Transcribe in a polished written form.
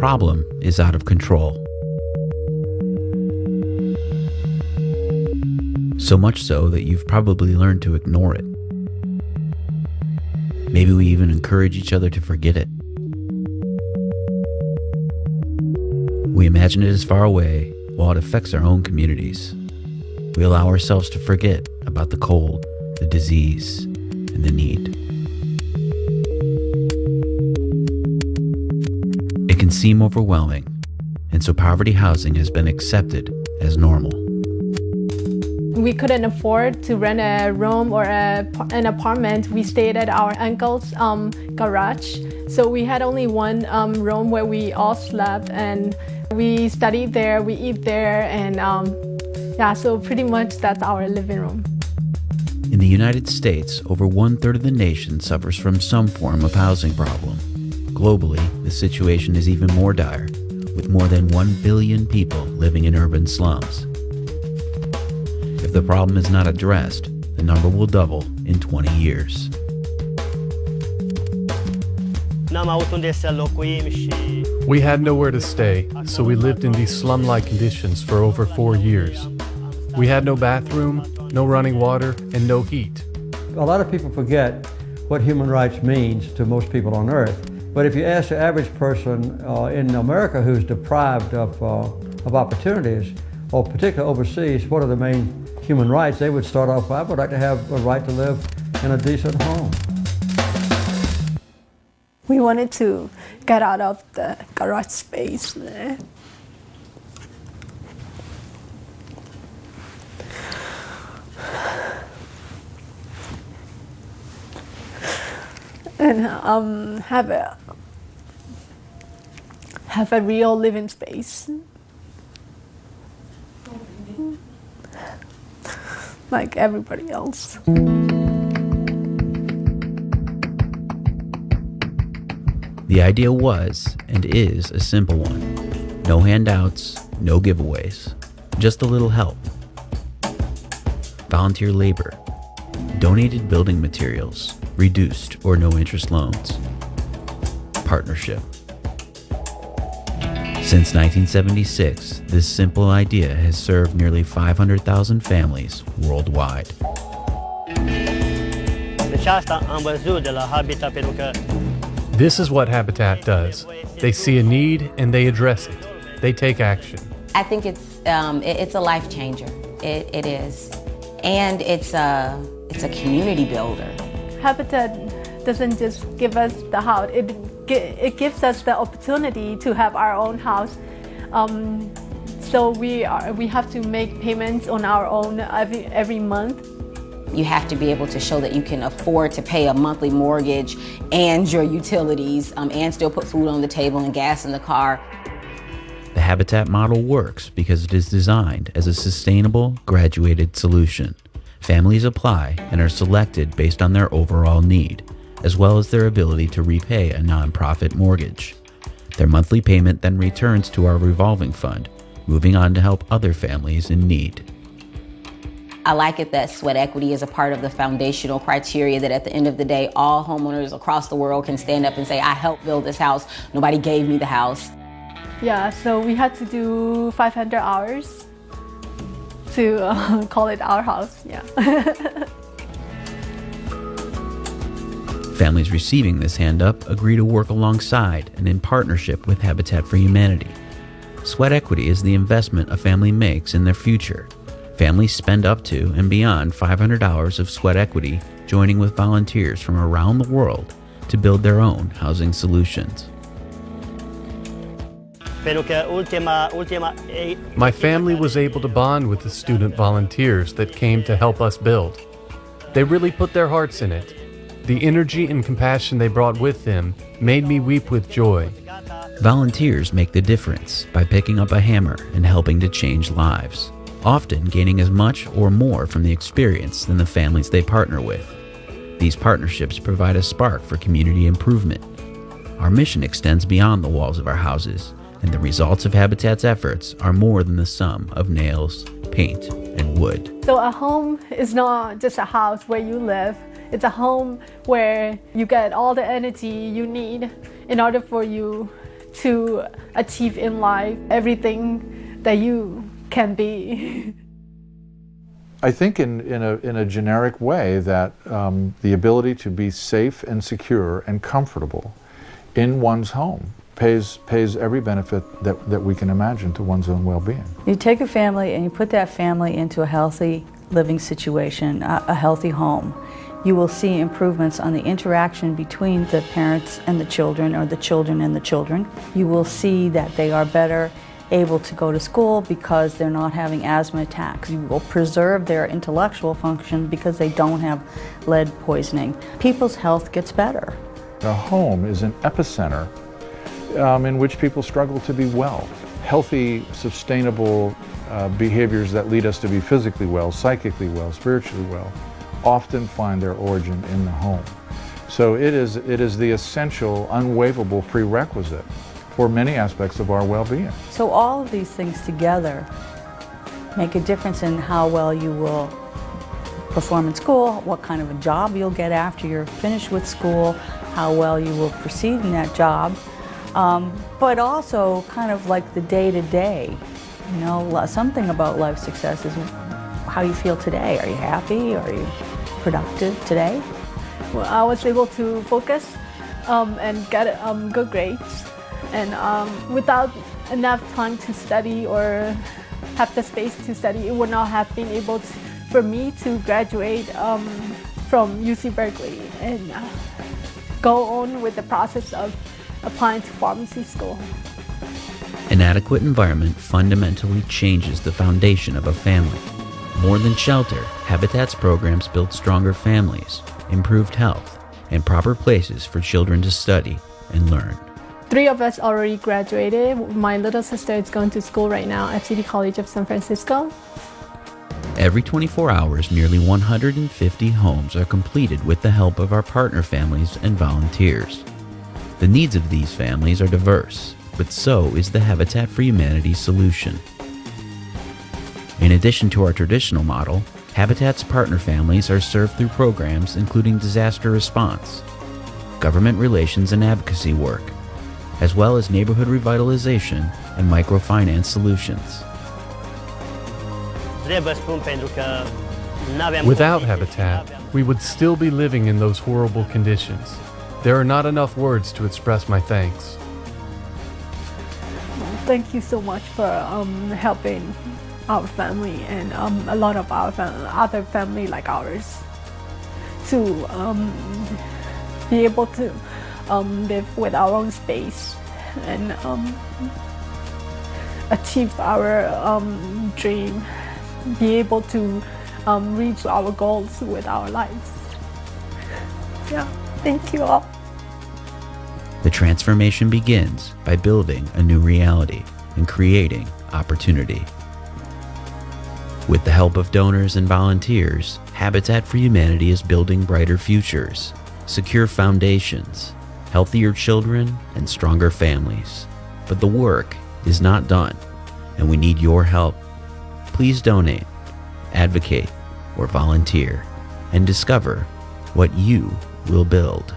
problem is out of control. So much so that you've probably learned to ignore it. Maybe we even encourage each other to forget it. We imagine it as far away while it affects our own communities. We allow ourselves to forget about the cold, the disease, and the need. It can seem overwhelming, and so poverty housing has been accepted as normal. We couldn't afford to rent a room or an apartment. We stayed at our uncle's garage. So we had only one room where we all slept, and we studied there, we eat there, and so pretty much that's our living room. In the United States, over 1/3 of the nation suffers from some form of housing problem. Globally, the situation is even more dire, with more than 1 billion people living in urban slums. If the problem is not addressed, the number will double in 20 years. We had nowhere to stay, so we lived in these slum-like conditions for over 4 years. We had no bathroom, no running water, and no heat. A lot of people forget what human rights means to most people on earth. But if you ask the average person in America who's deprived of opportunities, or particularly overseas, what are the main human rights, they would start off, I would like to have a right to live in a decent home. We wanted to get out of the garage space there. And have a real living space. Like everybody else. The idea was, and is, a simple one. No handouts, no giveaways, just a little help. Volunteer labor, donated building materials, reduced or no interest loans. Partnership. Since 1976, this simple idea has served nearly 500,000 families worldwide. This is what Habitat does. They see a need and they address it. They take action. I think it's a life changer. It is, and it's a community builder. Habitat doesn't just give us the house; it gives us the opportunity to have our own house. So we have to make payments on our own every month. You have to be able to show that you can afford to pay a monthly mortgage and your utilities and still put food on the table and gas in the car. The Habitat model works because it is designed as a sustainable, graduated solution. Families apply and are selected based on their overall need, as well as their ability to repay a nonprofit mortgage. Their monthly payment then returns to our revolving fund, moving on to help other families in need. I like it that sweat equity is a part of the foundational criteria that at the end of the day, all homeowners across the world can stand up and say, I helped build this house. Nobody gave me the house. Yeah, so we had to do 500 hours to call it our house, yeah. Families receiving this hand-up agree to work alongside and in partnership with Habitat for Humanity. Sweat equity is the investment a family makes in their future. Families spend up to and beyond $500 of sweat equity, joining with volunteers from around the world to build their own housing solutions. My family was able to bond with the student volunteers that came to help us build. They really put their hearts in it. The energy and compassion they brought with them made me weep with joy. Volunteers make the difference by picking up a hammer and helping to change lives, often gaining as much or more from the experience than the families they partner with. These partnerships provide a spark for community improvement. Our mission extends beyond the walls of our houses, and the results of Habitat's efforts are more than the sum of nails, paint, and wood. So a home is not just a house where you live. It's a home where you get all the energy you need in order for you to achieve in life everything that you can be. I think in a generic way that the ability to be safe and secure and comfortable in one's home pays every benefit that we can imagine to one's own well-being. You take a family and you put that family into a healthy living situation, a healthy home. You will see improvements on the interaction between the parents and the children, or the children and the children. You will see that they are better able to go to school because they're not having asthma attacks. You will preserve their intellectual function because they don't have lead poisoning. People's health gets better. A home is an epicenter in which people struggle to be well. Healthy, sustainable behaviors that lead us to be physically well, psychically well, spiritually well, often find their origin in the home. So it is the essential, unwaverable prerequisite for many aspects of our well-being. So all of these things together make a difference in how well you will perform in school, what kind of a job you'll get after you're finished with school, how well you will proceed in that job, but also kind of like the day-to-day. You know, something about life success is how you feel today. Are you happy? Are you productive today? Well, I was able to focus and get good grades. And without enough time to study or have the space to study, it would not have been able for me to graduate from UC Berkeley and go on with the process of applying to pharmacy school. An adequate environment fundamentally changes the foundation of a family. More than shelter, Habitat's programs build stronger families, improved health, and proper places for children to study and learn. 3 of us already graduated. My little sister is going to school right now at City College of San Francisco. Every 24 hours, nearly 150 homes are completed with the help of our partner families and volunteers. The needs of these families are diverse, but so is the Habitat for Humanity solution. In addition to our traditional model, Habitat's partner families are served through programs including disaster response, government relations and advocacy work, as well as neighborhood revitalization and microfinance solutions. Without Habitat, we would still be living in those horrible conditions. There are not enough words to express my thanks. Thank you so much for helping our family and a lot of our other family like ours to be able to live with our own space and achieve our dream, be able to reach our goals with our lives. Yeah, thank you all. The transformation begins by building a new reality and creating opportunity. With the help of donors and volunteers, Habitat for Humanity is building brighter futures, secure foundations, healthier children, and stronger families. But the work is not done, and we need your help. Please donate, advocate, or volunteer, and discover what you will build.